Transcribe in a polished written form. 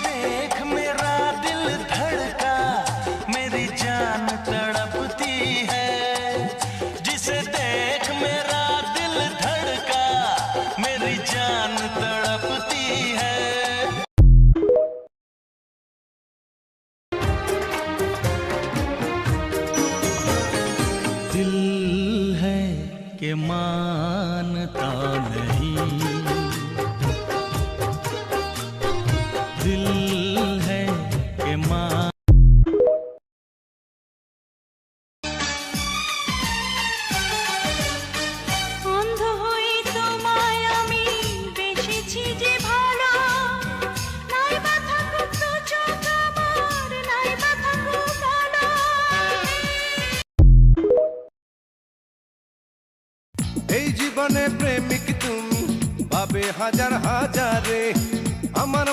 देख मेरा दिल धड़का, मेरी जान तड़पती है। जिसे देख मेरा दिल धड़का, मेरी जान तड़पती है। दिल है कि मानता नहीं, दिल है कि অন্ধ হয়ে তোমায় আমি বেসেছি যে ভালো, নাই বা থাকুক দু চোখ আমার, নাই বা থাকুক ভালো। এই জীবনে প্রেমিক তুমি পাবে হাজার হাজারে, আমার